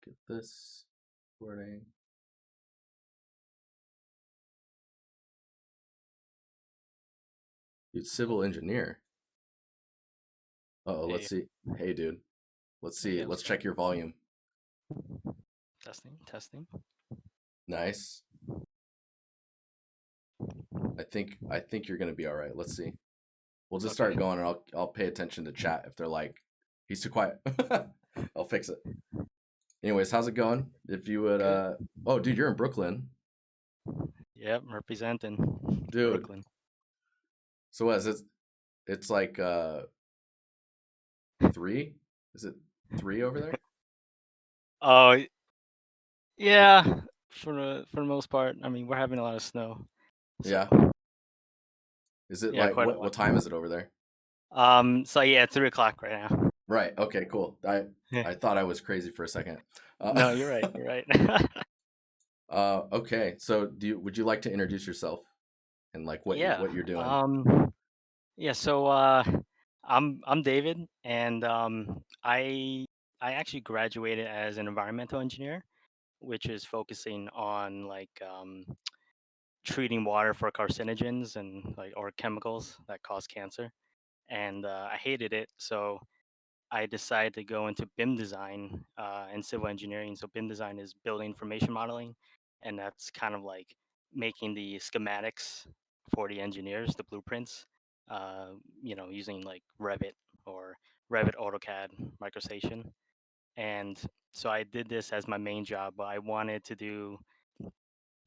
Let's get this recording. Dude, civil engineer. Uh-oh, let's Hey, see. Hey, dude. Let's see. hey, what's Let's going check your volume. on? Testing, testing. Nice. I think you're gonna be all right. Let's see. We'll just start Okay. going, and I'll pay attention to chat if they're like, he's too quiet. I'll fix it. Anyways, how's it going? If you would, Good. oh, dude, you're in Brooklyn, Yep, representing dude. Brooklyn. So what is it? It's like three. Is it three over there? Oh, yeah, for the most part. I mean, we're having a lot of snow, so Yeah. Is it yeah, like quite a what lot. time is it over there? So yeah, it's 3 o'clock right now. Right. Okay. Cool. I Yeah. I thought I was crazy for a second. No, you're right. You're right. Okay. So would you like to introduce yourself and like Yeah. what you're doing? Um. Yeah. So I'm David, and I actually graduated as an environmental engineer, which is focusing on like treating water for carcinogens and like or chemicals that cause cancer. And I hated it, so I decided to go into BIM design and civil engineering. So BIM design is building information modeling, and that's kind of like making the schematics for the engineers, the blueprints. Using like Revit or Revit, AutoCAD, MicroStation. And so I did this as my main job, but I wanted to do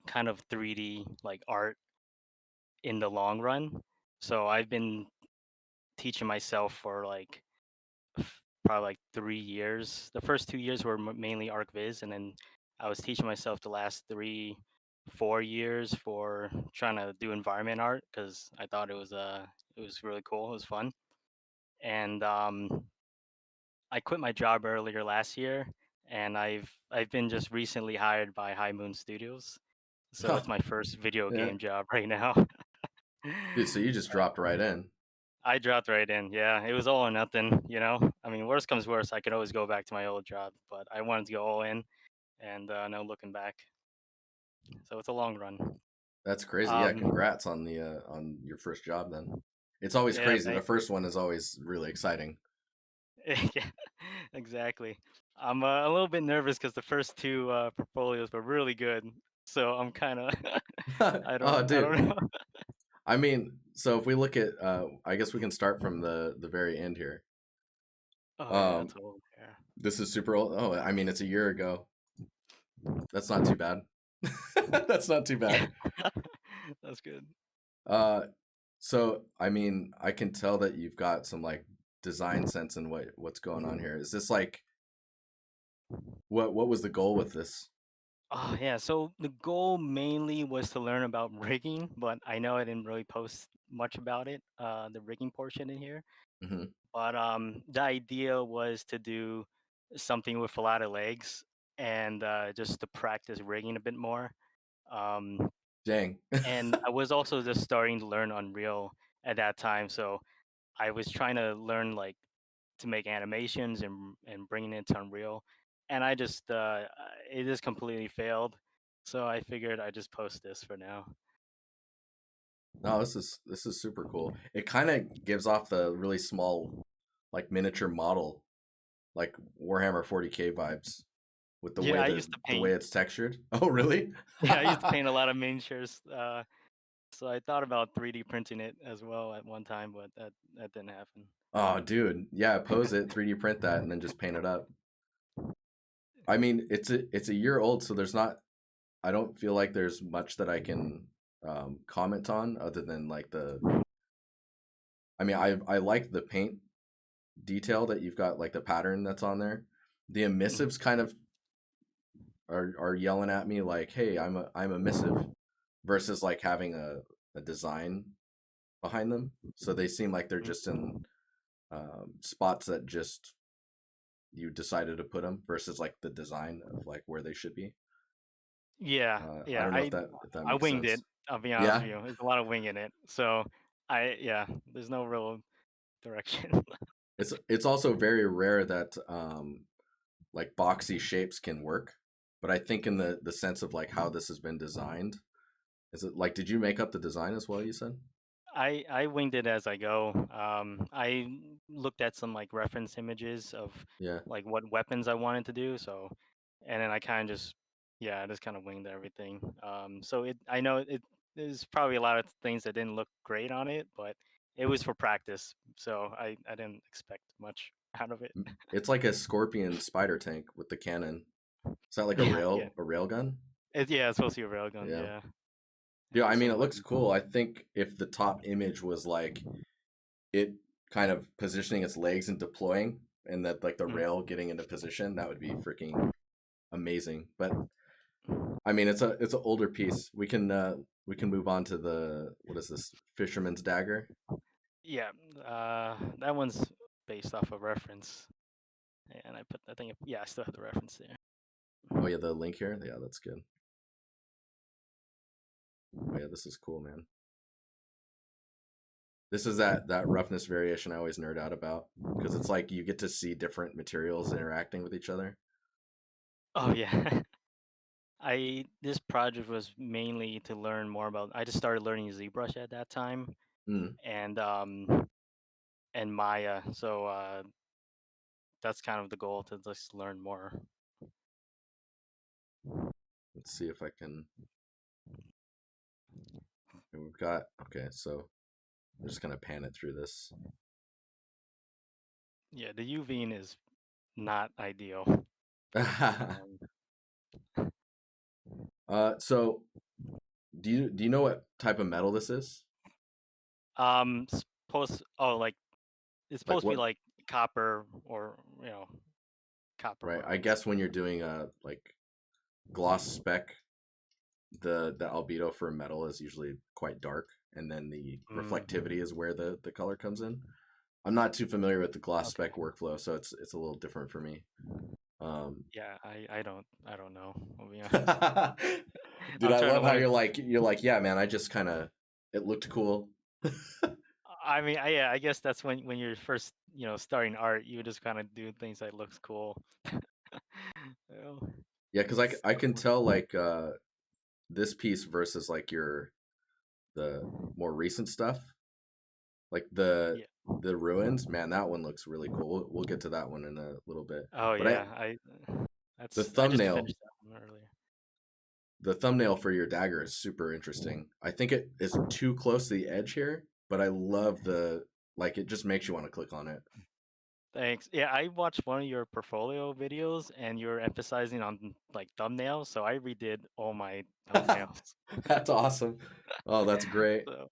kind of 3D like art in the long run. So I've been teaching myself for like probably like 3 years. The first 2 years were mainly ArcViz, and then I was teaching myself the last 4 years for trying to do environment art because I thought it was really cool. It was fun, and I quit my job earlier last year, and I've been just recently hired by High Moon Studios. So Huh. that's my first video Yeah. game job right now. Dude, so you just dropped right in. I dropped right in. Yeah, it was all or nothing, you know? I mean, worst comes worst, I could always go back to my old job, but I wanted to go all in and no looking back. So it's a long run. That's crazy. Yeah, Um, congrats on your first job then. It's always yeah, crazy. The thank you. first one is always really exciting. Yeah, exactly. I'm a little bit nervous because the first two portfolios were really good. So I'm kind of, Oh, I dude. don't know. I mean, so if we look at I guess we can start from the very end here. Oh yeah, Um it's old. Yeah. this is super old. Oh, I mean, it's a year ago. That's not too bad. That's not too bad. Yeah, that's good. Uh, so I mean, I can tell that you've got some like design sense in what's going on here. Is this like what was the goal with this? Oh yeah, so the goal mainly was to learn about rigging, but I know I didn't really post much about it, the rigging portion in here. Hmm. But the idea was to do something with a lot of legs and just to practice rigging a bit more. Um, Dang. and I was also just starting to learn Unreal at that time, so I was trying to learn like to make animations and bringing it to Unreal, and I just it just completely failed. So I figured I just post this for now. No, this is super cool. It kind of gives off the really small, like miniature model, like Warhammer 40K vibes with the Yeah, way I used to the way paint. it's textured. Oh, really? Yeah, I used to paint a lot of miniatures. So I thought about 3D printing it as well at one time, but that didn't happen. Oh, dude. Yeah, pose it, 3D print that, and then just paint it up. I mean, it's a year old, so there's not. I don't feel like there's much that I can comment on other than like the. I mean, I like the paint detail that you've got, like the pattern that's on there. The Mhm. emissives kind of are yelling at me like, "Hey, I'm emissive," versus like having a design behind them. So they seem like they're just in spots that just you decided to put them versus like the design of like where they should be. Yeah, I yeah. don't know if that I makes winged sense. it. I'll be honest Yeah, with you. There's a lot of wing in it. So yeah. There's no real direction. it's also very rare that like boxy shapes can work, but I think in the sense of like how this has been designed, is it like did you make up the design as well? You said. I winged it as I go. I looked at some like reference images of Yeah. like what weapons I wanted to do. So, and then I kind of just yeah, I just kind of winged everything. So it I know there's probably a lot of things that didn't look great on it, but it was for practice. So I didn't expect much out of it. It's like a scorpion spider tank with the cannon. Is that like Yeah, yeah. a rail gun? Yeah, it's supposed to be a railgun. Yeah. Yeah, Yeah, and I mean some it looks button. cool. I think if the top image was like it kind of positioning its legs and deploying and that like the Mhm. rail getting into position, that would be freaking amazing. But I mean it's an older piece. We can move on to the what is this? Fisherman's dagger. Yeah, that one's based off a reference, and I think yeah, I still have the reference there. Oh yeah, the link here. Yeah, that's good. Oh yeah, this is cool, man. This is that roughness variation I always nerd out about because it's like you get to see different materials interacting with each other. Oh yeah, I this project was mainly to learn more about. I just started learning ZBrush at that time, Mm, and Maya. So that's kind of the goal to just learn more. let's see if I can. We've got okay, so I'm just gonna pan it through this. Yeah, the UVing is not ideal. Um, So do you know what type of metal this is? supposed oh like it's Like supposed to be what? like copper or copper Right, more or I less. guess when you're doing a like gloss spec, the albedo for metal is usually quite dark, and then the reflectivity Mm, is where the color comes in. I'm not too familiar with the gloss okay. spec workflow, so it's a little different for me. Um, Yeah, I don't know. I'll be honest. dude, I'm I trying to love how learn. you're like, yeah, man, I just kind of it looked cool. I mean, yeah, I guess that's when you're first, starting art, you just kind of do things that looks cool. Well, Yeah, because I stuff can work. tell like this piece versus like your the more recent stuff, like Yeah. the ruins. Man, that one looks really cool. We'll get to that one in a little bit. Oh But yeah, the I just thumbnail finished that one earlier. the thumbnail for your dagger is super interesting. I think it is too close to the edge here, but I love the like it just makes you want to click on it. Thanks. Yeah, I watched one of your portfolio videos and you're emphasizing on like thumbnails, so I redid all my thumbnails. That's awesome. Oh, that's great. So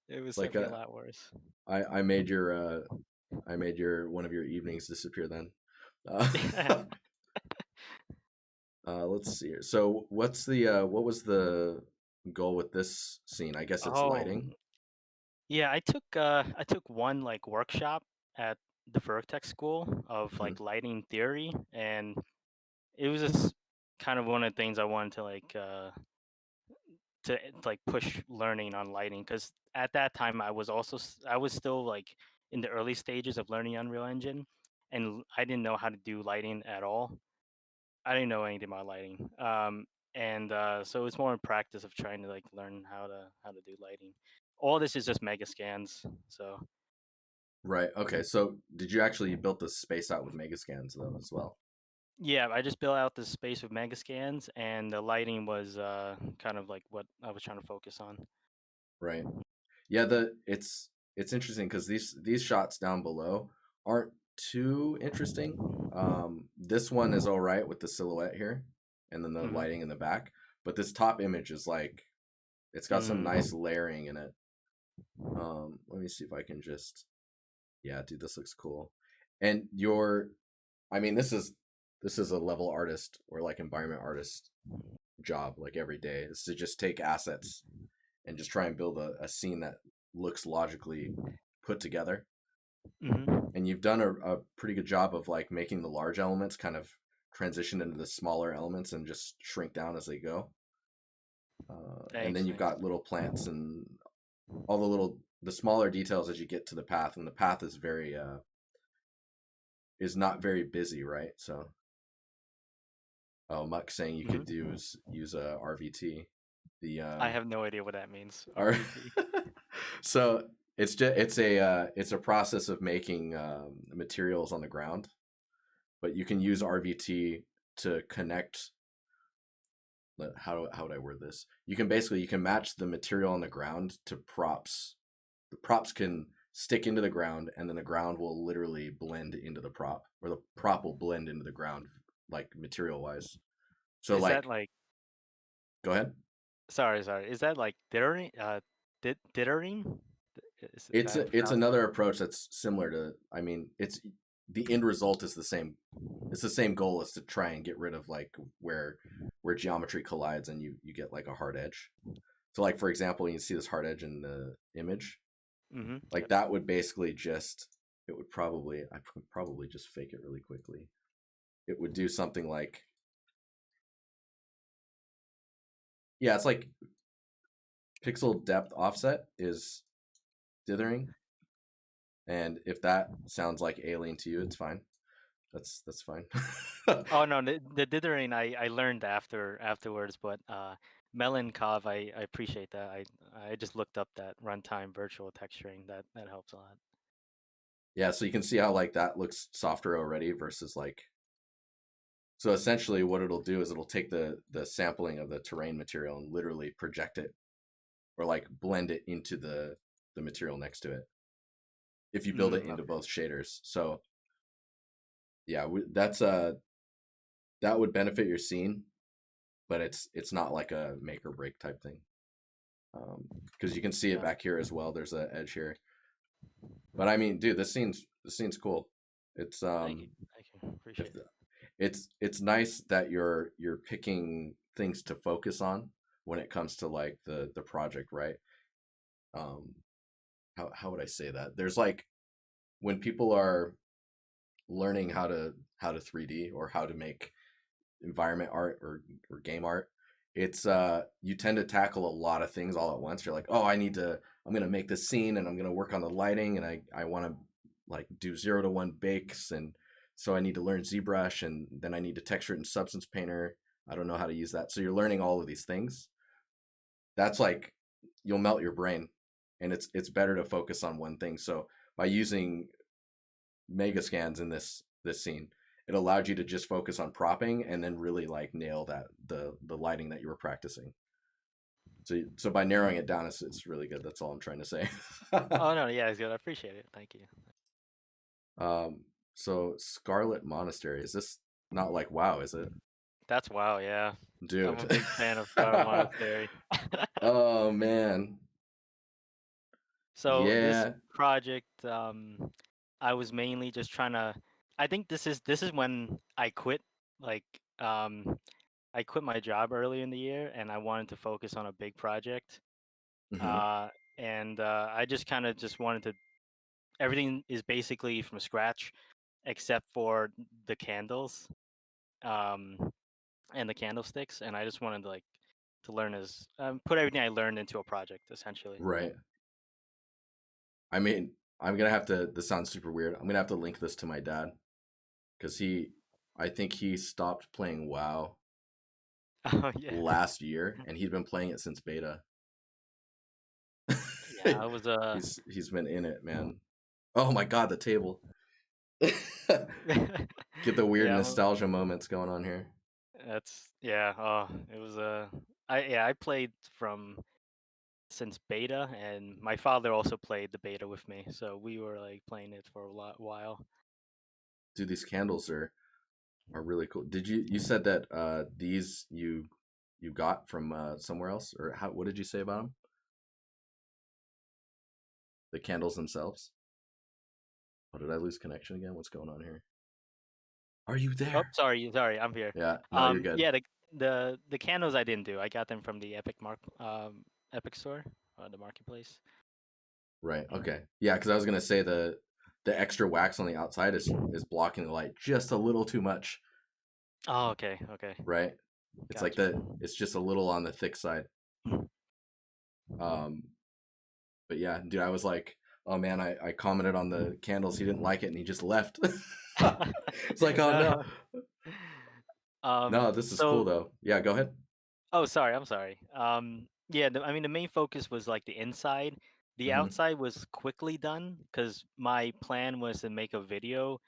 it was Like definitely a lot worse. I I made your one of your evenings disappear then. Let's see here. So what's the what was the goal with this scene? I guess it's Oh, lighting. yeah, I took one like workshop at the Vertex School of Hmm. like lighting theory, and it was just kind of one of the things I wanted to like push learning on lighting because at that time I was still like in the early stages of learning Unreal Engine, and I didn't know how to do lighting at all. I didn't know anything about lighting. And so it's more in practice of trying to like learn how to do lighting. All this is just mega scans. So Right. Okay. So did you actually you built the space out with Megascans though as well? yeah, I just built out this space with mega scans, and the lighting was kind of like what I was trying to focus on. Right. Yeah, the it's interesting because these shots down below aren't too interesting. This one is all right with the silhouette here, and then the lighting Hmm. in the back. But this top image is like it's got some nice Mm. layering in it. Let me see if I can just yeah, dude, this looks cool. And your, I mean, this is a level artist or like environment artist job like every day is to just take assets and just try and build a scene that looks logically put together. Hmm. And you've done a pretty good job of like making the large elements kind of transition into the smaller elements and just shrink down as they go. And then Thanks, you've thanks. got little plants and all the smaller details as you get to the path, and the path is very is not very busy, right? So Oh, Muck saying you could Hmm. use a RVT. The I have no idea what that means. R RVT. so it's a process of making materials on the ground, but you can use RVT to connect. How would I word this? You can match the material on the ground to props. The props can stick into the ground, and then the ground will literally blend into the prop, or the prop will blend into the ground, like material wise. So Is that like, like go ahead. sorry? Is that like dithering? Dithering? Is that how to It's pronounce it? another approach that's similar to. I mean, it's the end result is the same. It's the same goal, is to try and get rid of like where geometry collides and you get like a hard edge. So like, for example, you see this hard edge in the image. Mm-hmm. Like Yep. that would basically just, it would probably, I could probably just fake it really quickly. It would do something like, yeah, it's like pixel depth offset is dithering, and if that sounds like alien to you, it's fine. That's fine. Oh no, the dithering I learned afterwards, but Melankov I appreciate that. I just looked up that runtime virtual texturing. That helps a lot. Yeah, so you can see how like that looks softer already versus like, so essentially what it'll do is it'll take the sampling of the terrain material and literally project it, or like blend it into the material next to it if you build it into Okay. both shaders. So yeah, that would benefit your scene, but it's not like a make or break type thing. Because you can see it Yeah. back here as well. There's an edge here, but I mean, dude, this scene's cool. It's Thank you. Thank you. if Appreciate it. it's nice that you're picking things to focus on when it comes to like the project, right? Um, how would I say that? There's like, when people are learning how to 3D or how to make environment art or game art, it's you tend to tackle a lot of things all at once. You're like, oh, I'm gonna make this scene, and I'm gonna work on the lighting, and I want to like do 0 to 1 bakes, and so I need to learn ZBrush, and then I need to texture it in Substance Painter. I don't know how to use that. So you're learning all of these things. That's like, you'll melt your brain, and it's better to focus on one thing. So by using mega scans in this scene, it allowed you to just focus on propping and then really like nail that the lighting that you were practicing. So by narrowing it down, it's really good. That's all I'm trying to say. Oh no, yeah, it's good. I appreciate it. Thank you. um, so Scarlet Monastery, is this not like WoW? Is it, That's wow. Yeah, I'm dude? a big fan of Scarlet Monastery. Oh man, So this yeah. project, I was mainly just trying to. I think this is when I quit. Like, um, I quit my job early in the year, and I wanted to focus on a big project. Hmm. Uh, and I just kind of just wanted to. Everything is basically from scratch, except for the candles, um, and the candlesticks. And I just wanted to like to learn as put everything I learned into a project, essentially. Right. I mean, I'm gonna have to. This sounds super weird. I'm gonna have to link this to my dad, because I think he stopped playing WoW Oh yeah, last year, and he'd been playing it since beta. yeah. It was He's been in it, man. Oh my god, the table. Get the weird yeah. nostalgia moments going on here. That's yeah. Oh, it was I played from since beta, and my father also played the beta with me, so we were like playing it for a while. Dude, these candles are really cool. You said that these you got from somewhere else, or how, what did you say about them? The candles themselves? Oh, did I lose connection again? What's going on here? Are you Oh, there? sorry, I'm here. Yeah, no, you're good. Yeah, the candles I didn't do. I got them from the Epic store, the marketplace. Right. Okay. Yeah, because I was gonna say the extra wax on the outside is blocking the light just a little too much, Oh, okay, right? It's like gotcha. it's just a little on the thick side. Um, but yeah, dude, I was like, oh man, I commented on the candles. He didn't like it, and he just left. It's like, oh no. No, this is cool So though. Yeah, go ahead. oh, sorry, I'm sorry. Yeah, I mean, the main focus was like the inside. The Hmm. outside was quickly done because my plan was to make a video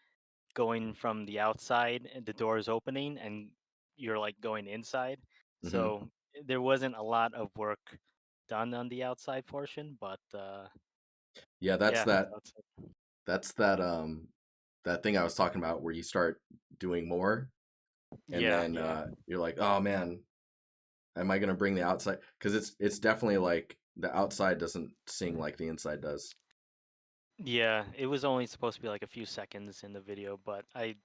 going from the outside and the doors opening and you're like going inside. Hmm. So there wasn't a lot of work done on the outside portion, but Yeah, yeah, that's it. that's that thing I was talking about where you start doing more and Yeah, then yeah. you're like, oh man, am I gonna bring the outside? Because it's definitely like the outside doesn't sing like the inside does. Yeah, it was only supposed to be like a few seconds in the video, but I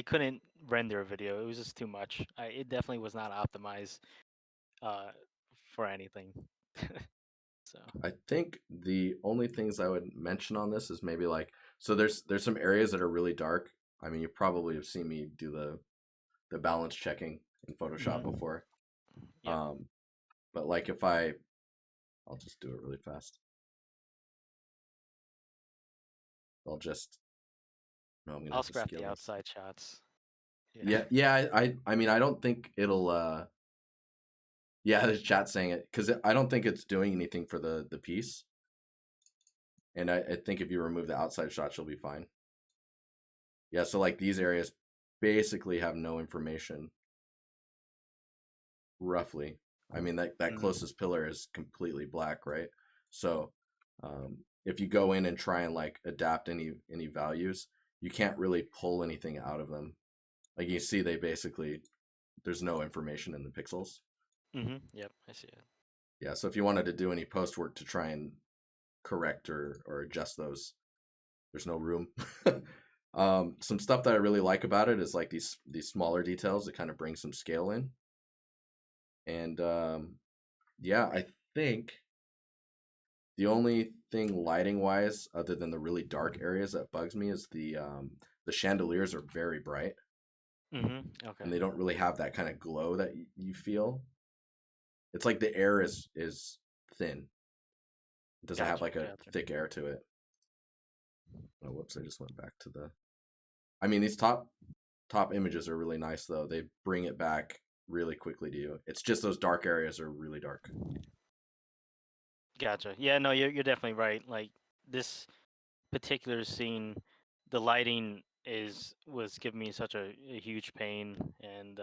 couldn't render a video. It was just too much. It definitely was not optimized uh for anything. So, I think the only things I would mention on this is maybe like so there's some areas that are really dark. I mean, you probably have seen me do the balance checking in Photoshop hmm, before. yep. Um, but like if I'll just do it really fast. I'll just no, I'm gonna I'll have to scrap the scale this. outside shots. Yeah. Yeah, yeah. I mean, I don't think it'll. Yeah, the chat saying it because I don't think it's doing anything for the piece. And I think if you remove the outside shots, you'll be fine. Yeah, so like these areas basically have no information roughly. I mean that Mm, closest pillar is completely black, right? So if you go in and try and like adapt any values, you can't really pull anything out of them. Like you see, they basically there's no information in the pixels. mm-hmm. Yep, I see it. Yeah, so if you wanted to do any post work to try and correct or adjust those, there's no room. Some stuff that I really like about it is like these smaller details that kind of bring some scale in. And yeah, I think the only thing lighting wise, other than the really dark areas that bugs me, is the chandeliers are very bright Mm-hmm. and Okay. they don't really have that kind of glow that you feel. It's like the air is thin. It doesn't have Gotcha. like a Gotcha. thick air to it. Oh, whoops! I just went back to the. I mean, these top images are really nice though. They bring it back really quickly to you. It's just those dark areas are really dark. Gotcha. Yeah, no, you're definitely right. Like this particular scene, the lighting is was giving me such a huge pain, and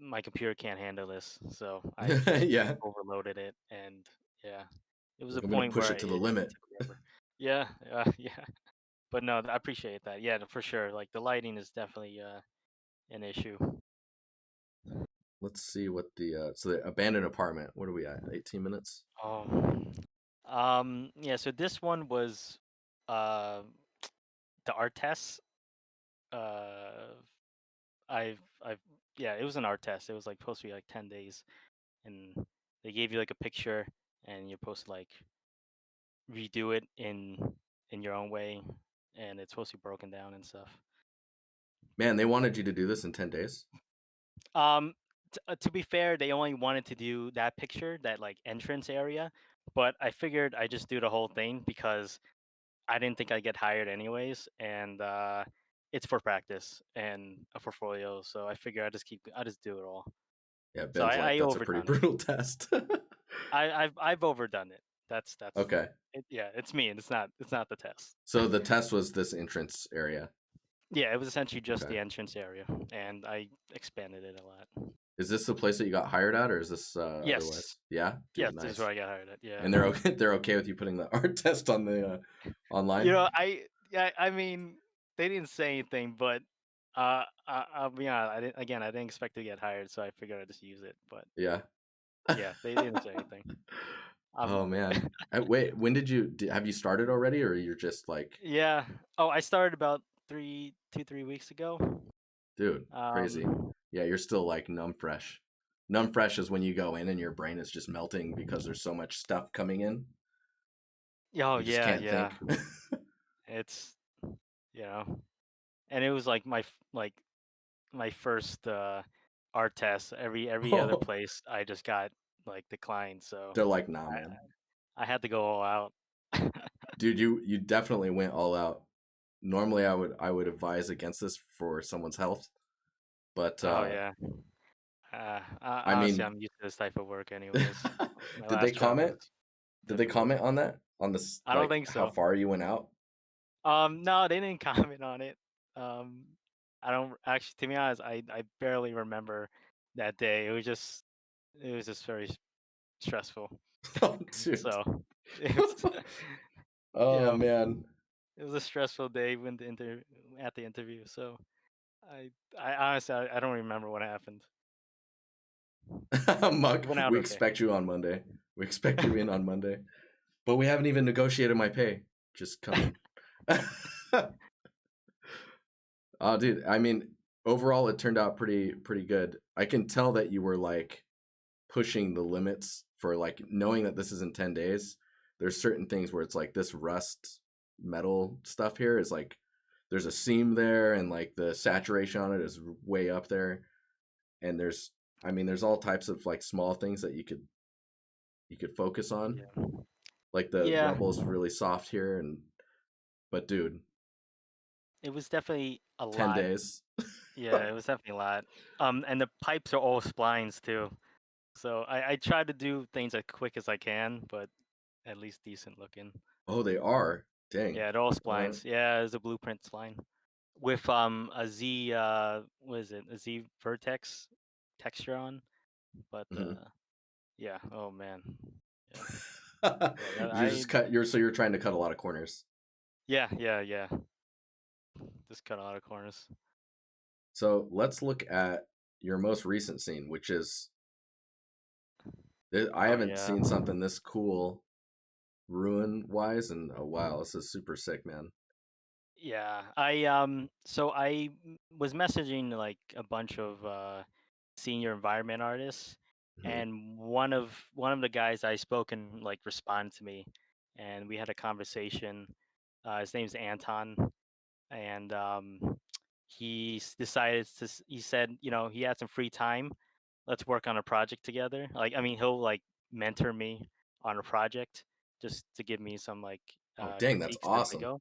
my computer can't handle this, so I just Yeah, overloaded it, and yeah, it was a like I'm gonna point push where it to the it limit. took forever. Yeah, yeah, but no, I appreciate that. Yeah, for sure. Like the lighting is definitely an issue. Let's see what the so the abandoned apartment. What are we at? 18 minutes. Oh, yeah. So this one was uh the art test. Uh, I've yeah, it was an art test. It was like supposed to be like 10 days, and they gave you like a picture, and you're supposed to like redo it in your own way, and it's supposed to be broken down and stuff. Man, they wanted you to do this in 10 days. Um, to be fair, they only wanted to do that picture, that like entrance area, but I figured I just do the whole thing because I didn't think I'd get hired anyways, and it's for practice and a portfolio. So I figure I just do it all. Yeah, So Ben's like, I that's a pretty overdone it. brutal test. I've overdone it. That's Okay. it. Yeah, it's me, and it's not the test. So the test was this entrance area. Yeah, it was essentially just Okay. the entrance area, and I expanded it a lot. Is this the place that you got hired at or is this Yes, otherwise? Yeah, yes, dude, this is where nice. I got hired at. Yeah, And they're okay, they're okay with you putting the art test on the you online? know, I mean, they didn't say anything, but I'll be honest. I didn't expect to get hired, so I figured I'd just use it. But Yeah. yeah, they didn't say anything. Um, Oh man. Wait, when have you started already or you're just like, yeah. Oh, I started about 3 weeks ago. dude, crazy. Um, Yeah, you're still like numb fresh. Numb fresh is when you go in and your brain is just melting because there's so much stuff coming in. oh You just yeah, can't yeah. think. It's you know, and it was like my first art test. Every other Oh, place I just got like declined, so they're like, nah, I man. I had to go all out. Dude, you definitely went all out. Normally I would advise against this for someone's health. But Oh yeah. I Honestly, mean, I'm used to this type of work anyways. My did they last job comment? was Did they difficult. comment on that? On this, I don't like think how so. far you went out? No, they didn't comment on it. Um, I don't actually, to be honest, I barely remember that day. It was just very stressful. Oh, dude. So it's you Oh know man. it was a stressful day when at the interview. So I honestly I don't remember what happened. Muck, It went out we okay. expect you on Monday. We expect you in on Monday. But we haven't even negotiated my pay. Just come in. Oh, dude. I mean, overall, it turned out pretty good. I can tell that you were like pushing the limits for like knowing that this isn't 10 days. There's certain things where it's like this rust metal stuff here is like there's a seam there, and like the saturation on it is way up there. And there's, I mean, there's all types of like small things that you could focus on. Yeah. Like the Yeah. rubble's really soft here, and but dude, It was definitely a 10 lot. days. Yeah, it was definitely a lot. And the pipes are all splines too. So I try to do things as quick as I can, but at least decent looking. Oh, they are. Dang. Yeah, they're all All right. splines. Yeah, it's a blueprint spline with a Z what is it? A Z vertex texture on. But Mhm. yeah, oh man. Yeah. Yeah, that You I just cut. You're trying to cut a lot of corners. yeah. Just cut a lot of corners. So let's look at your most recent scene, which is I Oh haven't yeah. seen something this cool ruin wise in a while. This is super sick, man. Yeah, so was messaging like a bunch of senior environment artists, Hmm. and one of the guys I spoken like responded to me, and we had a conversation. His name's Anton, and decided he said, he had some free time. Let's work on a project together. Like, I mean, he'll like mentor me on a project just to give me some like Oh, dang, that's critiques as I awesome. go.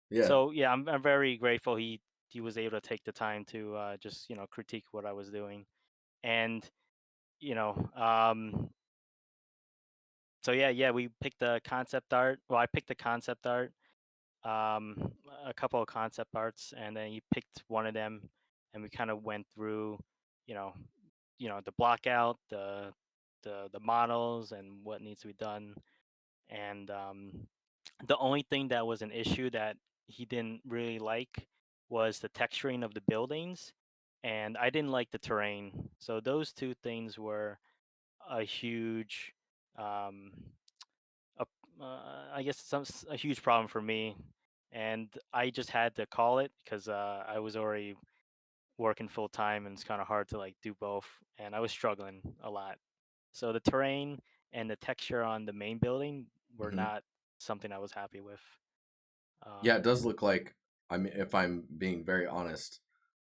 Yeah. So yeah, I'm very grateful he was able to take the time to just critique what I was doing, and you know um, so yeah we picked the concept art. Well, I picked the concept art, um, a couple of concept arts, and then he picked one of them, and we kind of went through, you know the block out the models and what needs to be done, and the only thing that was an issue that he didn't really like was the texturing of the buildings, and I didn't like the terrain. So those two things were a huge, um, a, I guess a huge problem for me, and I just had to call it because I was already working full time, and it's kind of hard to like do both, and I was struggling a lot. So the terrain and the texture on the main building were Hmm. not something I was happy with. Yeah, it Um, does look like. I mean, if I'm being very honest,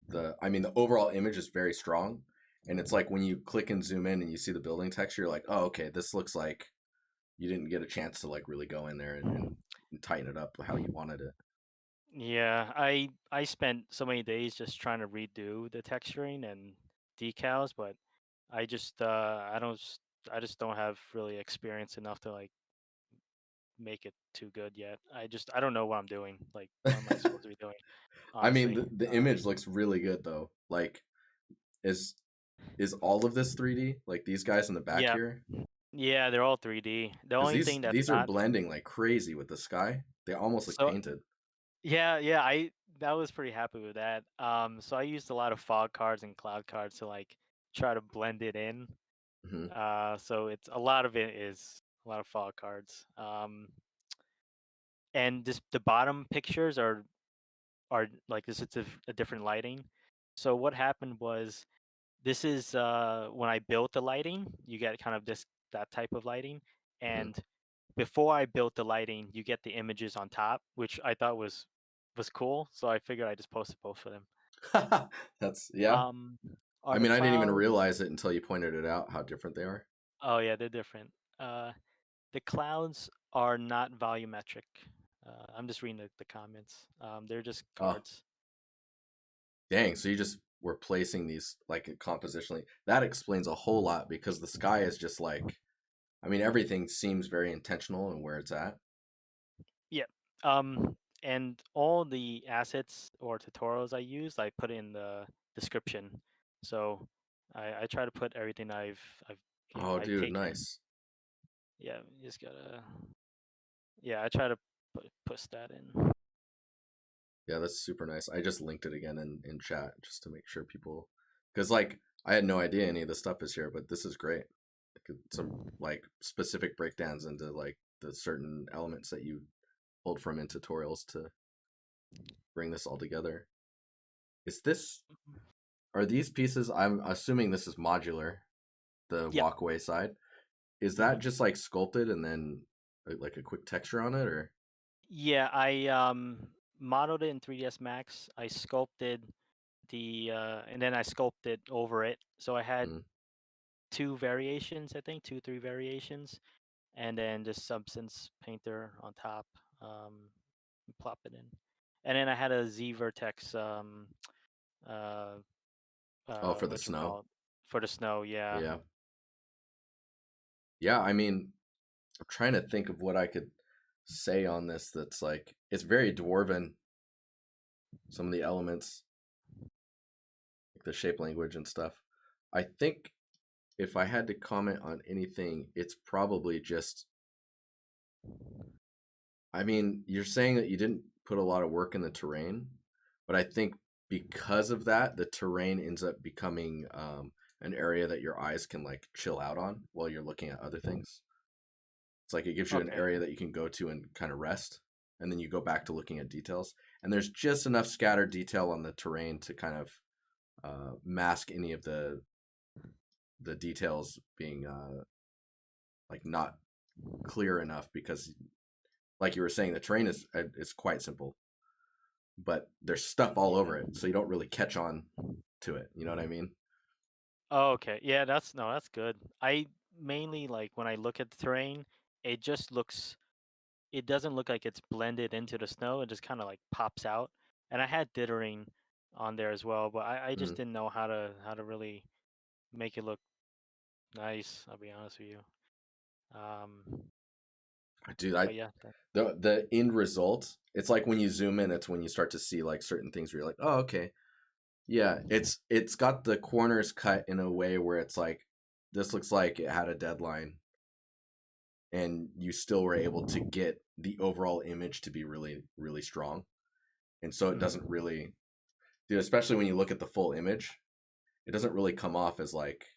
the overall image is very strong, and it's like when you click and zoom in and you see the building texture, you're like, oh, okay, this looks like you didn't get a chance to like really go in there and tighten it up how you wanted it. yeah, I spent so many days just trying to redo the texturing and decals, but I just I just don't have really experience enough to like make it too good yet. I don't know what I'm doing. Like, what am I supposed to be doing? I mean, Honestly. the image looks really good though. Like, is is all of this 3D? Like these guys in the back Yeah, here, yeah, they're all 3D. The because only these thing that's these are not blending like crazy with the sky. They almost look so painted. yeah, I that was pretty happy with that. So I used a lot of fog cards and cloud cards to like try to blend it in. Hmm. So it's a lot of it is a lot of fog cards. And this the bottom pictures are like this. It's a different lighting. So what happened was this is when I built the lighting. You get kind of this that type of lighting, Hmm. and before I built the lighting, you get the images on top, which I thought was cool. So I figured I just posted both of them. That's yeah. Um, I are the mean, I didn't even clouds? realize it until you pointed it out how different they are. Oh yeah, they're different. Uh, the clouds are not volumetric. I'm just reading the comments. They're just Oh, cards. dang! So you just we're placing these like compositionally, that explains a whole lot because the sky is just like, I mean, everything seems very intentional in where it's at. Yeah. And all the assets or tutorials I use, I put in the description. So I try to put everything I've Oh, I've dude, taken. nice. Yeah, you just gotta. Yeah, I try to push that in. Yeah, that's super nice. I just linked it again in chat just to make sure people, because like I had no idea any of this stuff is here, but this is great. Some like specific breakdowns into like the certain elements that you pulled from in tutorials to bring this all together. Is this, are these pieces? I'm assuming this is modular, the Yep. walkway side. Is that Hmm. just like sculpted and then like a quick texture on it, or? Yeah, I modeled it in 3ds Max. I sculpted and then I sculpted over it. So I had Mm. two variations, I think, two, three variations, and then just Substance Painter on top. Um, Plop it in, and then I had a Z Vertex. Uh, Oh, for the what you snow. call it for the snow? Yeah. Yeah. Yeah, I mean, I'm trying to think of what I could say on this that's like it's very dwarven, some of the elements, like the shape language and stuff. I think if I had to comment on anything, it's probably just, I mean, you're saying that you didn't put a lot of work in the terrain, but I think because of that, the terrain ends up becoming an area that your eyes can like chill out on while you're looking at other things. It's like it gives you an Okay. area that you can go to and kind of rest, and then you go back to looking at details. And there's just enough scattered detail on the terrain to kind of mask any of the details being like not clear enough because, like you were saying, the terrain is quite simple, but there's stuff all over Yeah. it, so you don't really catch on to it. You know what I mean? Oh, okay. Yeah, that's no, that's good. I mainly like when I look at the terrain, it just looks it doesn't look like it's blended into the snow. It just kind of like pops out. And I had dithering on there as well, but I just Mm. didn't know how to really make it look nice. I'll be honest with you. Um, Dude, I but yeah, the end result. It's like when you zoom in, it's when you start to see like certain things where you're like, oh, okay, yeah, it's got the corners cut in a way where it's like this looks like it had a deadline and you still were able to get the overall image to be really really strong. And so it doesn't mm, really, dude, especially when you look at the full image, it doesn't really come off as like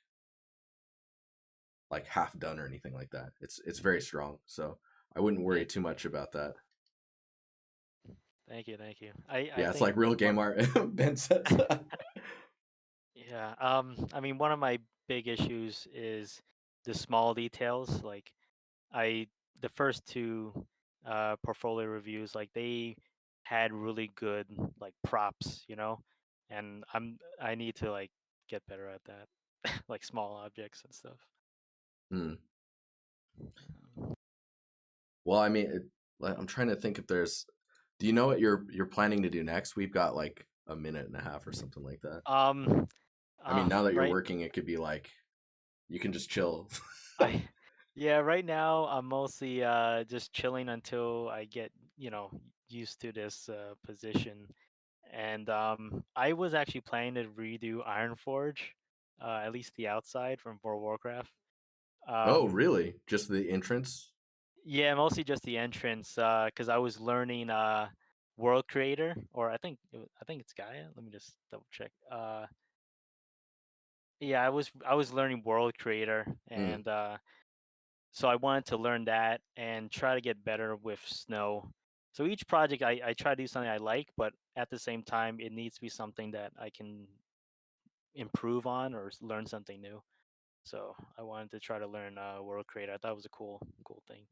half done or anything like that. It's very strong. So I wouldn't yeah. worry too much about that. Thank you, thank you. I Yeah, it's think like real game art. Ben says. yeah. I mean, one of my big issues is the small details. Like I the first two portfolio reviews, like they had really good like props, and I need to like get better at that, like small objects and stuff. Hmm. Um, Well, I mean, I'm trying to think if there's. Do you know what you're planning to do next? We've got like a minute and a half or something like that. um I mean, now that you're right working, it could be like you can just chill. I yeah, right now I'm mostly just chilling until I get, used to this position. And I was actually planning to redo Ironforge, at least the outside from World of Warcraft. Oh, Um, really? Just the entrance? yeah, mostly just the entrance, because I was learning World Creator, or I think it's Gaia. Let me just double check. Yeah, I was learning World Creator, Hmm. and so I wanted to learn that and try to get better with snow. So each project I try to do something I like, but at the same time it needs to be something that I can improve on or learn something new. So I wanted to try to learn World Creator. I thought it was a cool thing.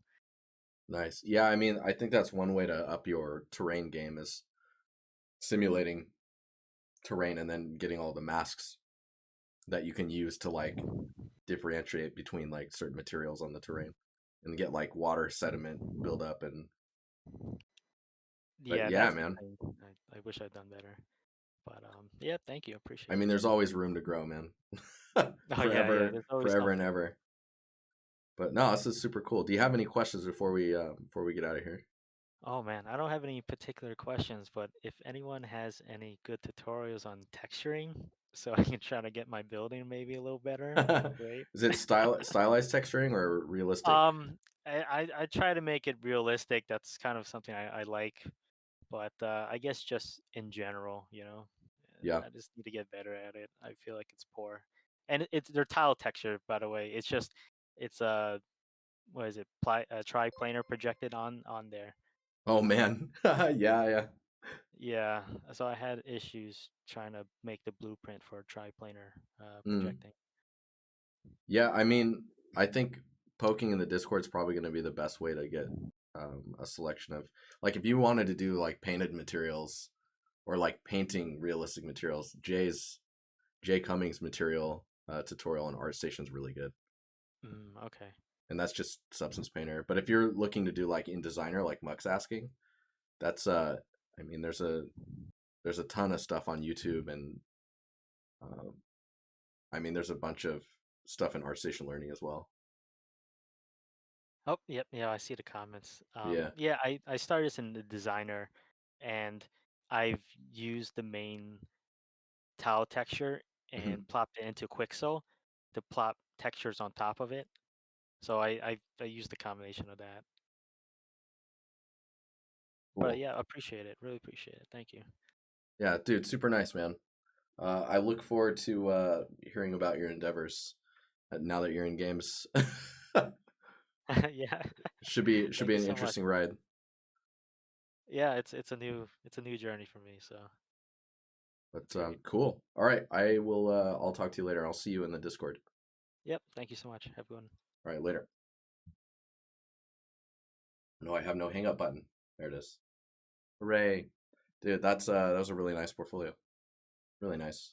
Nice. Yeah, I mean, I think that's one way to up your terrain game is simulating terrain and then getting all the masks that you can use to like differentiate between like certain materials on the terrain and get like water sediment build up and, but Yeah, yeah, that's man. something I wish I'd done better. But yeah, thank you, I appreciate mean, it. there's always room to grow, man. Oh yeah, yeah. Forever, There's always forever and something. ever. But no, this is super cool. Do you have any questions before we get out of here? Oh man, I don't have any particular questions, but if anyone has any good tutorials on texturing, so I can try to get my building maybe a little better, that'd be great. Is it stylized texturing or realistic? I try to make it realistic. That's kind of something I like, but I guess just in general, Yeah. I just need to get better at it. I feel like it's poor, and it's their tile texture, by the way. It's what is it? Triplanar projected on there. Oh Um, man. Yeah, yeah. yeah, so I had issues trying to make the blueprint for triplanar Mm. projecting. Yeah, I mean, I think poking in the Discord is probably going to be the best way to get a selection of, like, if you wanted to do like painted materials or like painting realistic materials, Jay Cummings material tutorial on Artstation is really good, Okay. and that's just Substance Painter. But if you're looking to do like in designer, like Muck's asking, that's I mean, there's a ton of stuff on YouTube, and um, I mean, there's a bunch of stuff in Artstation Learning as well. Oh, yep, yeah, I see the comments. Yeah. Yeah, I started as in the designer, and I've used the main tile texture Mhm. and plopped it into Quixel to plop textures on top of it. So I use the combination of that. But Cool. yeah, appreciate it. Really appreciate it. Thank you. Yeah, dude, super nice, man. I look forward to hearing about your endeavors now that you're in games. Yeah. Should Thank be you an so much. interesting ride. Yeah, it's a new journey for me, so But it's great. cool. All right, I will. I'll talk to you later. I'll see you in the Discord. Yep. Thank you so much. Have a good one. All right, later. No, I have no hang up button. There it is. Hooray, dude! That was a really nice portfolio. Really nice.